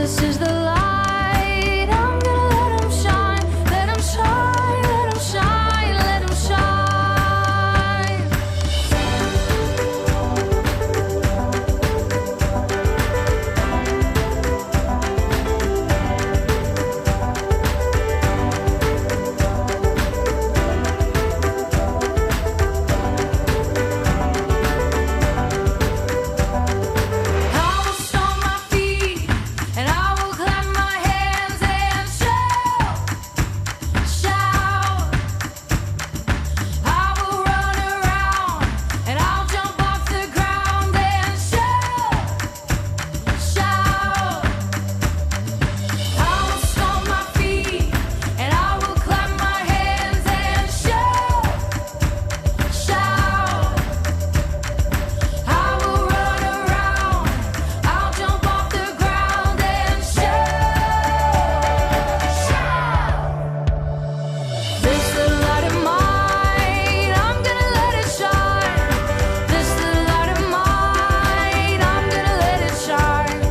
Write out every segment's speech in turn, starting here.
Jesus is the light. I'm gonna let him shine, let him shine, let him shine, let him shine. I will stomp my feet and I will clap my hands and shout, shout. I will run around and I'll jump off the ground and shout, shout. I will stomp my feet and I will clap my hands and shout, shout. I will run around, I'll jump off the ground and shout, shout. This little light of mine, I'm gonna let it shine. This little light of mine, I'm gonna let it shine.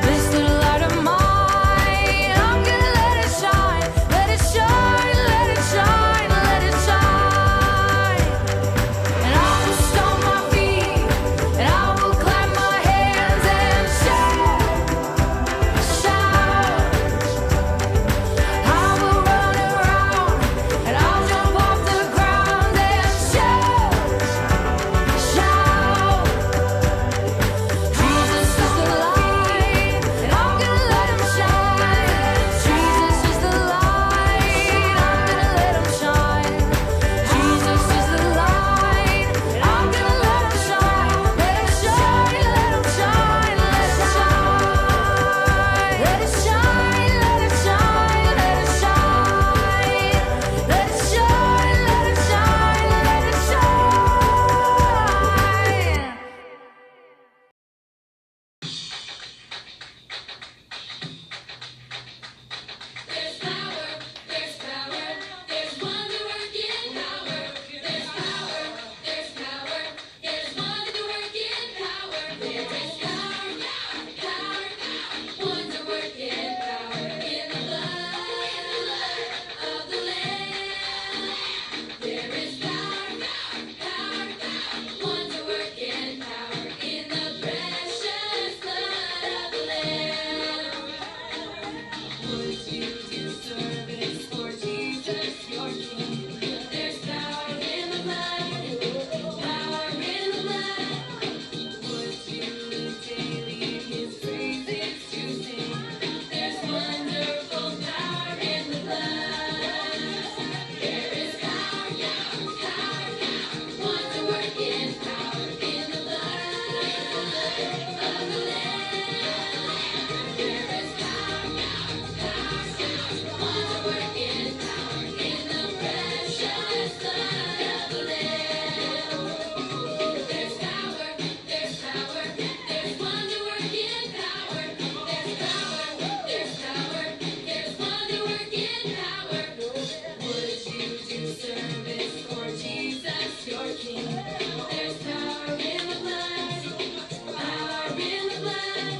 This little light of mine, I'm gonna let it shine. Let it shine, let it shine, let it shine. And I will stomp my feet and I will clap my hands and shout, shout. I will run around and I'll jump off the ground and shout, shout. Jesus is the light and I'm gonna let him shine. Jesus is the light, I'm gonna let him shine. Jesus is the light and I'm gonna let him shine. Let him shine, let him shine, let it shine. Let it shine, let it shine, let it shine. Let it shine, let it shine, let it shine. There's power, there's power, there's wonder-working power. There's power, there's power, there's wonder-working power. There is power, power, wonder-working power in the blood of the Lamb. There is power, wonder-working power in the precious blood of the Lamb. Would you do service for Jesus, your King? There's power in the blood, power in the blood. Would you live daily His praises to sing? There's wonderful power in the blood. There is power, wonder-working power in the blood of the Lamb. There is power, wonder-working power in the precious blood of the Lamb. There's power, there's power, there's wonder-working power. There's power, there's power, there's wonder-working power. Would you do service for Jesus, your King? There's power in the blood, power in the blood.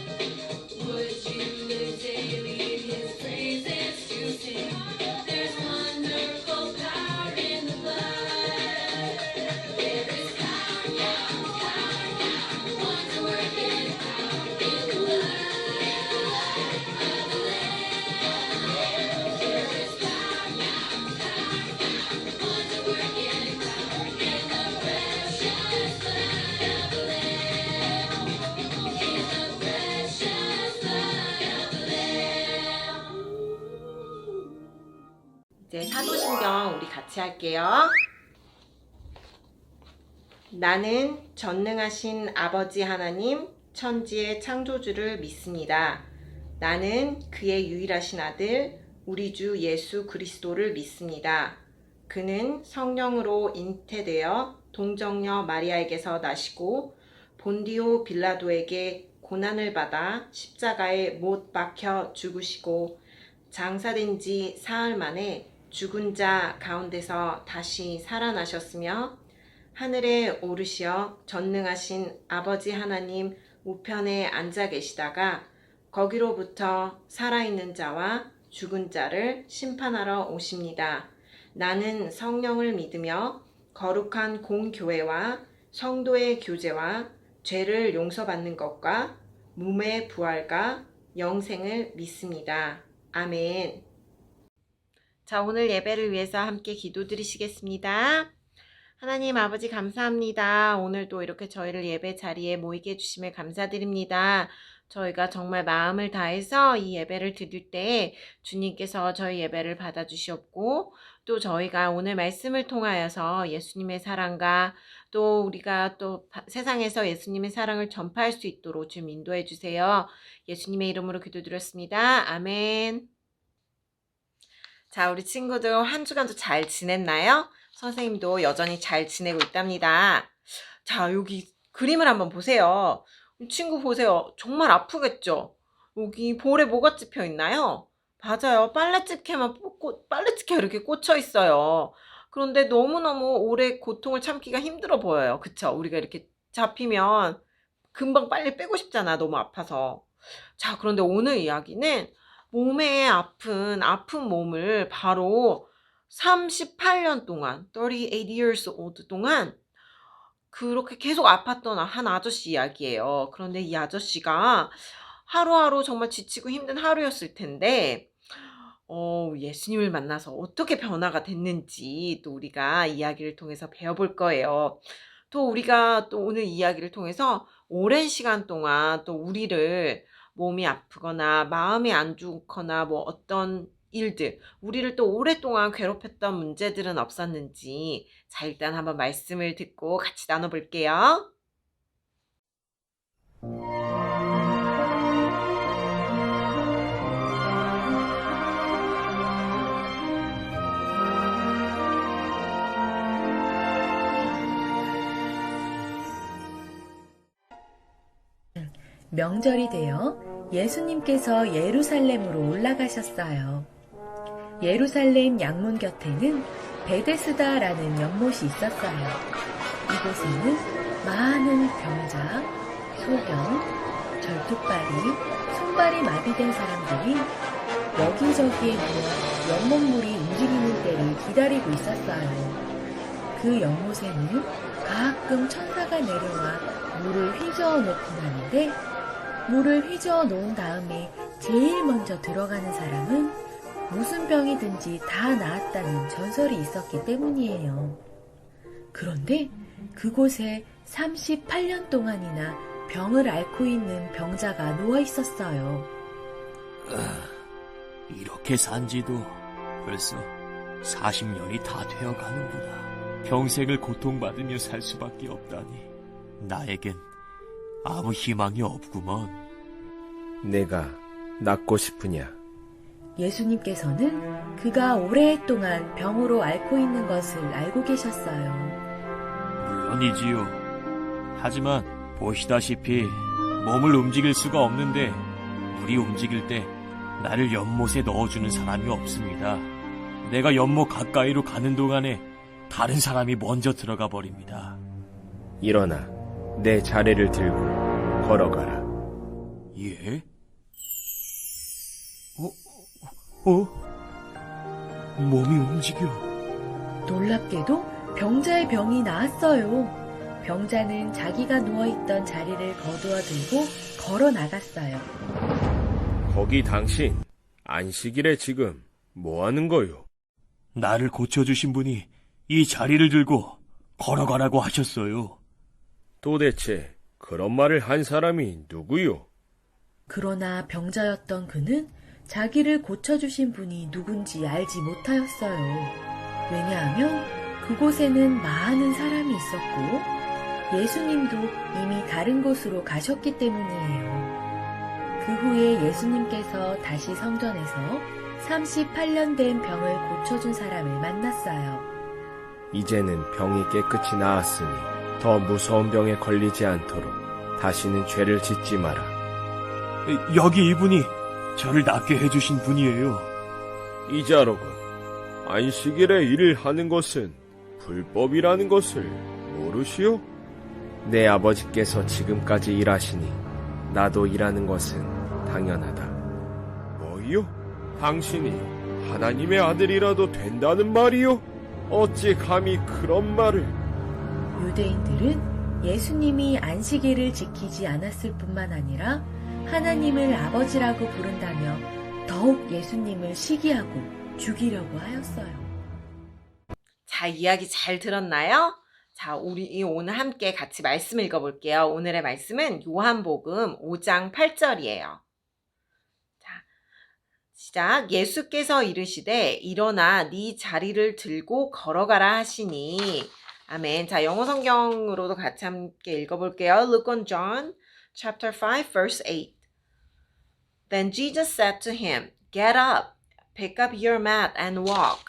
Would you live daily His praises to sing? There's wonderful power in the blood. There is power, wonder-working power in the blood of the Lamb. There is power, wonder-working power in the precious blood of the Lamb. In the precious blood of the Lamb. 이제 사도신경 우리 같이 할게요. 나는 전능하신 아버지 하나님, 천지의 창조주를 믿습니다. 나는 그의 유일하신 아들, 우리 주 예수 그리스도를 믿습니다. 그는 성령으로 잉태되어 동정녀 마리아에게서 나시고 본디오 빌라도에게 고난을 받아 십자가에 못 박혀 죽으시고 장사된 지 사흘 만에 죽은 자 가운데서 다시 살아나셨으며 하늘에 오르시어 전능하신 아버지 하나님 우편에 앉아 계시다가 거기로부터 살아있는 자와 죽은 자를 심판하러 오십니다. 나는 성령을 믿으며 거룩한 공교회와 성도의 교제와 죄를 용서받는 것과 몸의 부활과 영생을 믿습니다. 아멘. 자, 오늘 예배를 위해서 함께 기도드리시겠습니다. 하나님 아버지 감사합니다. 오늘도 이렇게 저희를 예배 자리에 모이게 해주심에 감사드립니다. 저희가 정말 마음을 다해서 이 예배를 드릴 때 주님께서 저희 예배를 받아주시옵고 또 저희가 오늘 말씀을 통하여서 예수님의 사랑과 또 우리가 또 세상에서 예수님의 사랑을 전파할 수 있도록 좀 인도해 주세요. 예수님의 이름으로 기도드렸습니다. 아멘. 자, 우리 친구들 한 주간도 잘 지냈나요? 선생님도 여전히 잘 지내고 있답니다. 자, 여기 그림을 한번 보세요. 친구 보세요. 정말 아프겠죠? 여기 볼에 뭐가 찝혀 있나요? 맞아요. 빨래집게가 이렇게 꽂혀 있어요. 그런데 너무너무 오래 고통을 참기가 힘들어 보여요. 그쵸? 우리가 이렇게 잡히면 금방 빨리 빼고 싶잖아. 너무 아파서. 자, 그런데 오늘 이야기는 몸에 아픈 몸을 바로 38년 동안, 38 years old 동안 그렇게 계속 아팠던 한 아저씨 이야기예요. 그런데 이 아저씨가 하루하루 정말 지치고 힘든 하루였을 텐데 예수님을 만나서 어떻게 변화가 됐는지 또 우리가 이야기를 통해서 배워볼 거예요. 또 우리가 또 오늘 이야기를 통해서 오랜 시간 동안 또 우리를 몸이 아프거나 마음이 안 좋거나 뭐 어떤 일들, 우리를 또 오랫동안 괴롭혔던 문제들은 없었는지 자, 일단 한번 말씀을 듣고 같이 나눠볼게요. 명절이 되어 예수님께서 예루살렘으로 올라가셨어요. 예루살렘 양문 곁에는 베데스다라는 연못이 있었어요. 이곳에는 많은 병자, 소경, 절뚝발이, 손발이 마비된 사람들이 여기저기에 누워 연못물이 움직이는 때를 기다리고 있었어요. 그 연못에는 가끔 천사가 내려와 물을 휘저어 놓곤 하는데 물을 휘저어 놓은 다음에 제일 먼저 들어가는 사람은 무슨 병이든지 다 나았다는 전설이 있었기 때문이에요. 그런데 그곳에 38년 동안이나 병을 앓고 있는 병자가 누워 있었어요. 이렇게 산 지도 벌써 40년이 다 되어가는구나. 평생을 고통받으며 살 수밖에 없다니 나에겐 아무 희망이 없구먼. 내가 낫고 싶으냐? 예수님께서는 그가 오랫동안 병으로 앓고 있는 것을 알고 계셨어요. 물론이지요. 하지만 보시다시피 몸을 움직일 수가 없는데 물이 움직일 때 나를 연못에 넣어주는 사람이 없습니다. 내가 연못 가까이로 가는 동안에 다른 사람이 먼저 들어가 버립니다. 일어나 내 자리를 들고 걸어가라. 예? 몸이 움직여. 놀랍게도 병자의 병이 나았어요. 병자는 자기가 누워있던 자리를 거두어 들고 걸어 나갔어요. 거기 당신 안식일에 지금 뭐 하는 거요? 나를 고쳐주신 분이 이 자리를 들고 걸어가라고 하셨어요. 도대체 그런 말을 한 사람이 누구요? 그러나 병자였던 그는 자기를 고쳐주신 분이 누군지 알지 못하였어요. 왜냐하면 그곳에는 많은 사람이 있었고 예수님도 이미 다른 곳으로 가셨기 때문이에요. 그 후에 예수님께서 다시 성전에서 38년 된 병을 고쳐준 사람을 만났어요. 이제는 병이 깨끗이 나았으니 더 무서운 병에 걸리지 않도록 다시는 죄를 짓지 마라. 여기 이분이 저를 낫게 해주신 분이에요. 이자로군, 안식일에 일을 하는 것은 불법이라는 것을 모르시오? 내 아버지께서 지금까지 일하시니 나도 일하는 것은 당연하다. 뭐요? 당신이 하나님의 아들이라도 된다는 말이요? 어찌 감히 그런 말을? 유대인들은 예수님이 안식일을 지키지 않았을 뿐만 아니라 하나님을 아버지라고 부른다며 더욱 예수님을 시기하고 죽이려고 하였어요. 자, 이야기 잘 들었나요? 자, 우리 오늘 함께 같이 말씀 읽어볼게요. 오늘의 말씀은 요한복음 5장 8절이에요. 자, 시작. 예수께서 이르시되 일어나 네 자리를 들고 걸어가라 하시니. 아멘. 자, 영어 성경으로도 같이 함께 읽어볼게요. Look on John chapter 5 verse 8. Then Jesus said to him, Get up, pick up your mat and walk.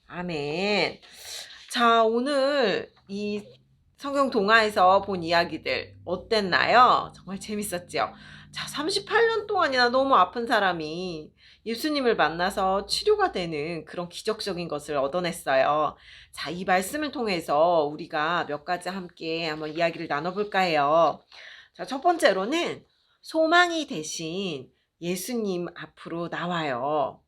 아멘. 자, 오늘 이 성경 동화에서 본 이야기들 어땠나요? 정말 재밌었죠? 자, 38년 동안이나 너무 아픈 사람이 예수님을 만나서 치료가 되는 그런 기적적인 것을 얻어냈어요. 자, 이 말씀을 통해서 우리가 몇 가지 함께 한번 이야기를 나눠볼까 해요. 자, 첫 번째로는 소망이 되신 예수님 앞으로 나와요.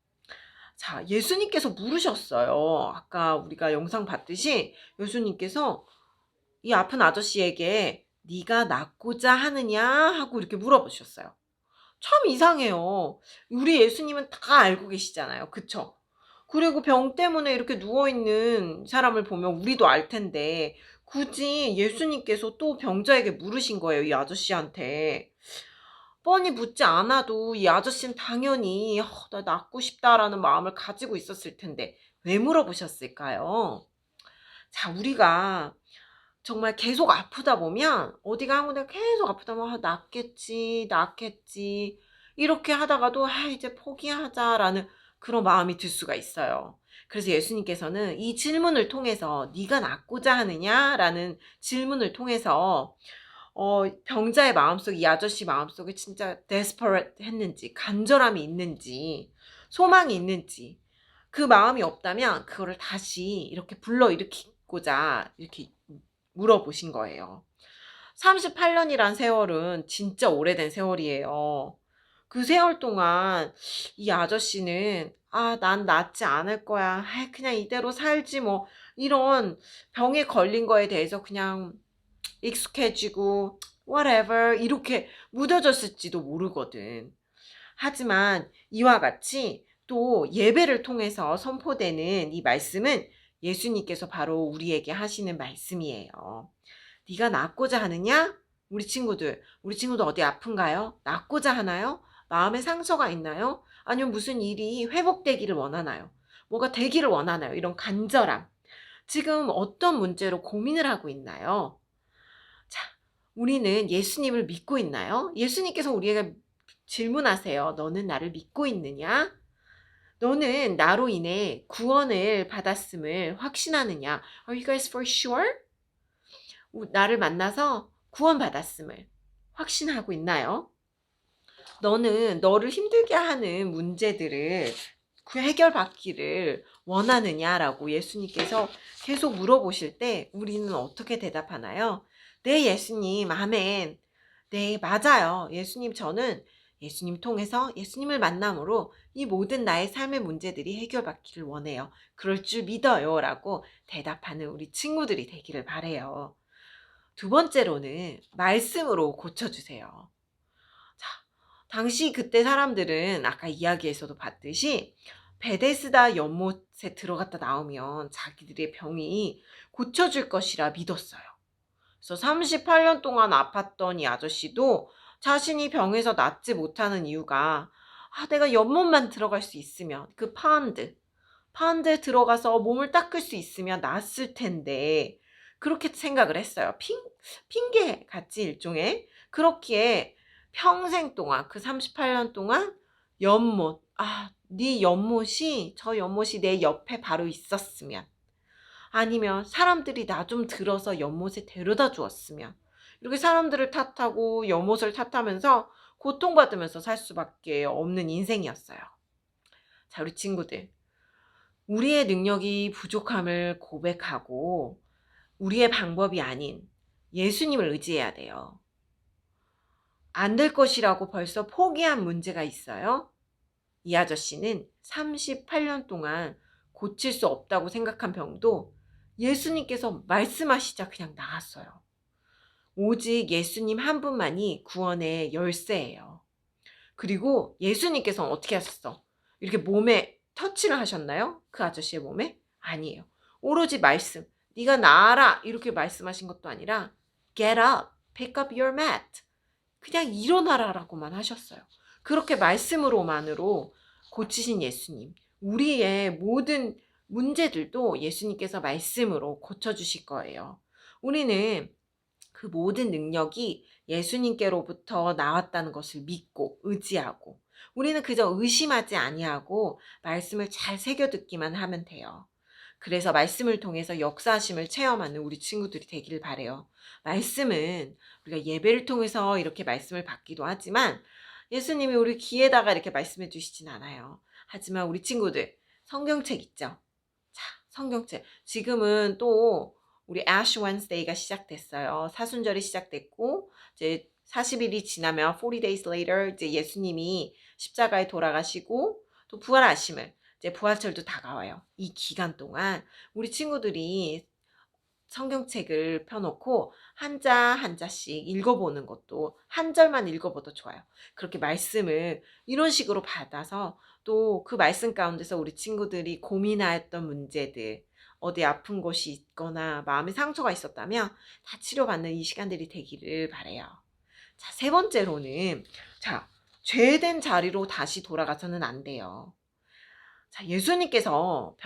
자, 예수님께서 물으셨어요. 아까 우리가 영상 봤듯이 예수님께서 이 아픈 아저씨에게 네가 낫고자 하느냐 하고 이렇게 물어보셨어요. 참 이상해요. 우리 예수님은 다 알고 계시잖아요. 그쵸? 그리고 병 때문에 이렇게 누워있는 사람을 보면 우리도 알 텐데 굳이 예수님께서 또 병자에게 물으신 거예요. 이 아저씨한테. 뻔히 묻지 않아도 이 아저씨는 당연히 나 낫고 싶다라는 마음을 가지고 있었을 텐데 왜 물어보셨을까요? 자, 우리가 정말 계속 아프다 보면 어디가 한 군데 계속 아프다 보면 낫겠지 이렇게 하다가도 이제 포기하자라는 그런 마음이 들 수가 있어요. 그래서 예수님께서는 이 질문을 통해서 네가 낫고자 하느냐라는 질문을 통해서 병자의 마음속에, 이 아저씨 마음속에 진짜 desperate 했는지, 간절함이 있는지, 소망이 있는지, 그 마음이 없다면 그거를 다시 이렇게 불러일으키고자 이렇게 물어보신 거예요. 38년이란 세월은 진짜 오래된 세월이에요. 그 세월 동안 이 아저씨는 난 낫지 않을 거야. 그냥 이대로 살지 뭐. 이런 병에 걸린 거에 대해서 그냥 익숙해지고 whatever 이렇게 무뎌졌을지도 모르거든. 하지만 이와 같이 또 예배를 통해서 선포되는 이 말씀은 예수님께서 바로 우리에게 하시는 말씀이에요. 네가 낫고자 하느냐? 우리 친구들 어디 아픈가요? 낫고자 하나요? 마음에 상처가 있나요? 아니면 무슨 일이 회복되기를 원하나요? 뭐가 되기를 원하나요? 이런 간절함. 지금 어떤 문제로 고민을 하고 있나요? 자, 우리는 예수님을 믿고 있나요? 예수님께서 우리에게 질문하세요. 너는 나를 믿고 있느냐? 너는 나로 인해 구원을 받았음을 확신하느냐? Are you guys for sure? 나를 만나서 구원받았음을 확신하고 있나요? 너는 너를 힘들게 하는 문제들을 해결받기를 원하느냐라고 예수님께서 계속 물어보실 때 우리는 어떻게 대답하나요? 네, 예수님, 아멘. 네, 맞아요. 예수님, 저는 예수님 통해서 예수님을 만남으로 이 모든 나의 삶의 문제들이 해결받기를 원해요. 그럴 줄 믿어요. 라고 대답하는 우리 친구들이 되기를 바라요. 두 번째로는 말씀으로 고쳐주세요. 자, 당시 그때 사람들은 아까 이야기에서도 봤듯이 베데스다 연못에 들어갔다 나오면 자기들의 병이 고쳐질 것이라 믿었어요. 그래서 38년 동안 아팠던 이 아저씨도 자신이 병에서 낫지 못하는 이유가 내가 연못만 들어갈 수 있으면 그 파운드에 들어가서 몸을 닦을 수 있으면 낫을 텐데 그렇게 생각을 했어요. 핑계 같이 일종의. 그렇기에 평생 동안 그 38년 동안 연못 저 연못이 내 옆에 바로 있었으면 아니면 사람들이 나 좀 들어서 연못에 데려다 주었으면 이렇게 사람들을 탓하고 연못을 탓하면서 고통받으면서 살 수밖에 없는 인생이었어요. 자, 우리 친구들, 우리의 능력이 부족함을 고백하고 우리의 방법이 아닌 예수님을 의지해야 돼요. 안 될 것이라고 벌써 포기한 문제가 있어요? 이 아저씨는 38년 동안 고칠 수 없다고 생각한 병도 예수님께서 말씀하시자 그냥 나았어요. 오직 예수님 한 분만이 구원의 열쇠예요. 그리고 예수님께서는 어떻게 하셨어? 이렇게 몸에 터치를 하셨나요? 그 아저씨의 몸에? 아니에요. 오로지 말씀. 네가 나아라 이렇게 말씀하신 것도 아니라 Get up, pick up your mat. 그냥 일어나라라고만 하셨어요. 그렇게 말씀으로만으로 고치신 예수님. 우리의 모든 문제들도 예수님께서 말씀으로 고쳐주실 거예요. 우리는 그 모든 능력이 예수님께로부터 나왔다는 것을 믿고 의지하고 우리는 그저 의심하지 아니하고 말씀을 잘 새겨듣기만 하면 돼요. 그래서 말씀을 통해서 역사하심을 체험하는 우리 친구들이 되기를 바래요. 말씀은 우리가 예배를 통해서 이렇게 말씀을 받기도 하지만 예수님이 우리 귀에다가 이렇게 말씀해 주시진 않아요. 하지만 우리 친구들 성경책 있죠? 자, 성경책. 지금은 또 우리 Ash Wednesday가 시작됐어요. 사순절이 시작됐고 이제 40일이 지나면 40 days later 이제 예수님이 십자가에 돌아가시고 또 부활하심을 이제 부활절도 다가와요. 이 기간 동안 우리 친구들이 성경책을 펴놓고 한자 한자씩 읽어보는 것도 한 절만 읽어봐도 좋아요. 그렇게 말씀을 이런 식으로 받아서 또 그 말씀 가운데서 우리 친구들이 고민하였던 문제들 어디 아픈 곳이 있거나 마음에 상처가 있었다면 다 치료받는 이 시간들이 되기를 바래요. 자, 세 번째로는 죄된 자리로 다시 돌아가서는 안 돼요. 자, 예수님께서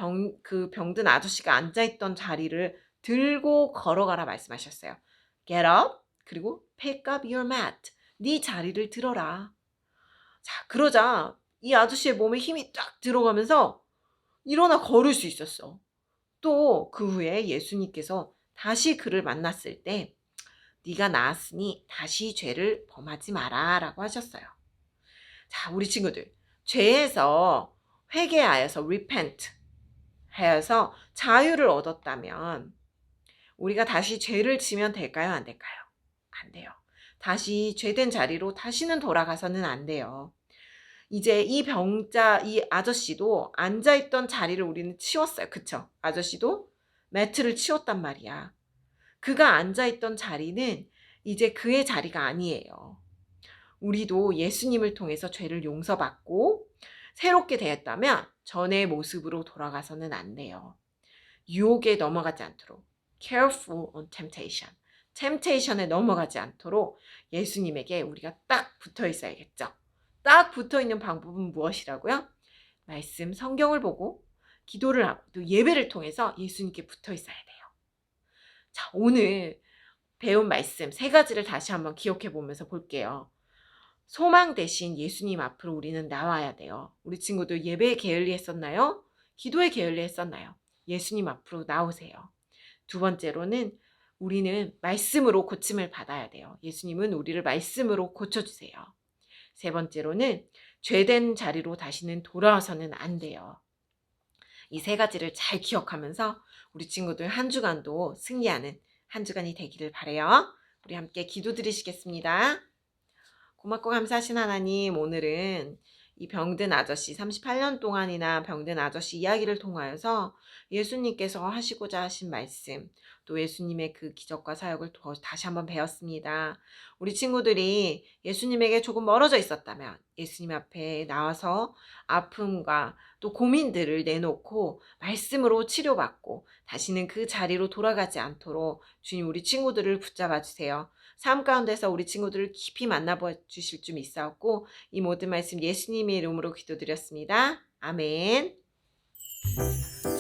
그 병든 아저씨가 앉아있던 자리를 들고 걸어가라 말씀하셨어요. Get up, 그리고 pick up your mat. 네 자리를 들어라. 자, 그러자 이 아저씨의 몸에 힘이 딱 들어가면서 일어나 걸을 수 있었어. 또 그 후에 예수님께서 다시 그를 만났을 때 네가 나았으니 다시 죄를 범하지 마라 라고 하셨어요. 자, 우리 친구들 죄에서 회개하여서 repent 하여서 자유를 얻었다면 우리가 다시 죄를 지면 될까요? 안 될까요? 안 돼요. 다시 죄된 자리로 다시는 돌아가서는 안 돼요. 이제 이 아저씨도 앉아있던 자리를 우리는 치웠어요. 그쵸? 아저씨도 매트를 치웠단 말이야. 그가 앉아있던 자리는 이제 그의 자리가 아니에요. 우리도 예수님을 통해서 죄를 용서받고 새롭게 되었다면 전의 모습으로 돌아가서는 안 돼요. 유혹에 넘어가지 않도록 careful on temptation. temptation에 넘어가지 않도록 예수님에게 우리가 딱 붙어 있어야겠죠. 딱 붙어 있는 방법은 무엇이라고요? 말씀, 성경을 보고 기도를 하고 또 예배를 통해서 예수님께 붙어 있어야 돼요. 자, 오늘 배운 말씀 세 가지를 다시 한번 기억해 보면서 볼게요. 소망 대신 예수님 앞으로 우리는 나와야 돼요. 우리 친구들 예배에 게을리 했었나요? 기도에 게을리 했었나요? 예수님 앞으로 나오세요. 두 번째로는 우리는 말씀으로 고침을 받아야 돼요. 예수님은 우리를 말씀으로 고쳐주세요. 세 번째로는 죄된 자리로 다시는 돌아와서는 안 돼요. 이 세 가지를 잘 기억하면서 우리 친구들 한 주간도 승리하는 한 주간이 되기를 바라요. 우리 함께 기도드리시겠습니다. 고맙고 감사하신 하나님, 오늘은 이 병든 아저씨 38년 동안이나 병든 아저씨 이야기를 통하여서 예수님께서 하시고자 하신 말씀, 또 예수님의 그 기적과 사역을 다시 한번 배웠습니다. 우리 친구들이 예수님에게 조금 멀어져 있었다면 예수님 앞에 나와서 아픔과 또 고민들을 내놓고 말씀으로 치료받고 다시는 그 자리로 돌아가지 않도록 주님 우리 친구들을 붙잡아 주세요. 삶 가운데서 우리 친구들을 깊이 만나봐 주실 줄 믿사옵고 이 모든 말씀 예수님의 이름으로 기도드렸습니다. 아멘.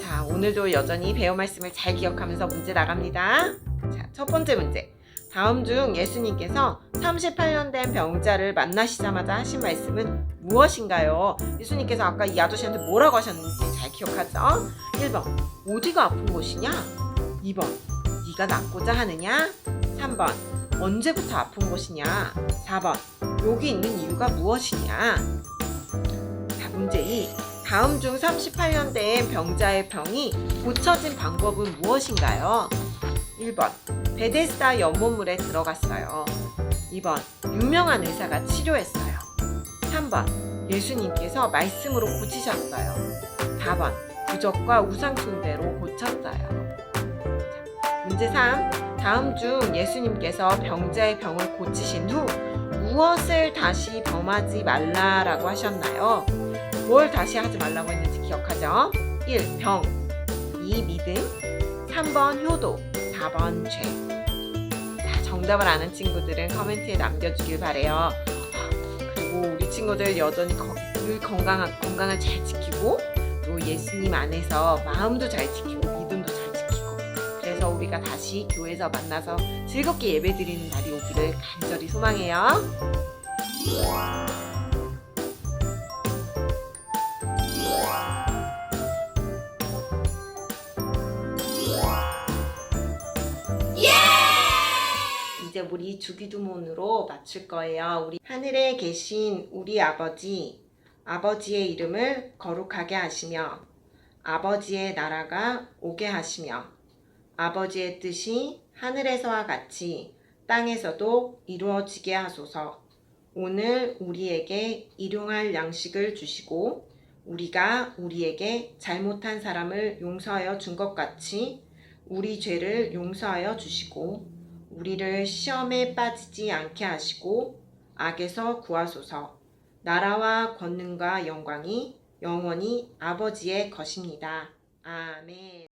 자, 오늘도 여전히 배운 말씀을 잘 기억하면서 문제 나갑니다. 자, 첫 번째 문제. 다음 중 예수님께서 38년 된 병자를 만나시자마자 하신 말씀은 무엇인가요? 예수님께서 아까 이 아저씨한테 뭐라고 하셨는지 잘 기억하죠? 1번, 어디가 아픈 곳이냐? 2번, 네가 낫고자 하느냐? 3번, 언제부터 아픈 곳이냐? 4번, 여기 있는 이유가 무엇이냐? 자, 문제 2. 다음 중 38년 된 병자의 병이 고쳐진 방법은 무엇인가요? 1번, 베데스다 연못물에 들어갔어요. 2번 유명한 의사가 치료했어요. 3번 예수님께서 말씀으로 고치셨어요. 4번 부적과 우상 숭배로 고쳤어요. 문제 3. 다음 중 예수님께서 병자의 병을 고치신 후 무엇을 다시 범하지 말라라고 하셨나요? 뭘 다시 하지 말라고 했는지 기억하죠? 1. 병 2. 믿음 3번 효도 4번 죄. 자, 정답을 아는 친구들은 코멘트에 남겨주길 바래요. 그리고 우리 친구들 여전히 늘 건강을 잘 지키고 또 예수님 안에서 마음도 잘 지키고 믿음도 잘 지키고 그래서 우리가 다시 교회에서 만나서 즐겁게 예배드리는 날이 오기를 간절히 소망해요. 이제 우리 주기도문으로 마칠 거예요. 우리 하늘에 계신 우리 아버지의 이름을 거룩하게 하시며 아버지의 나라가 오게 하시며 아버지의 뜻이 하늘에서와 같이 땅에서도 이루어지게 하소서. 오늘 우리에게 일용할 양식을 주시고 우리가 우리에게 잘못한 사람을 용서하여 준 것 같이 우리 죄를 용서하여 주시고 우리를 시험에 빠지지 않게 하시고 악에서 구하소서. 나라와 권능과 영광이 영원히 아버지의 것입니다. 아멘.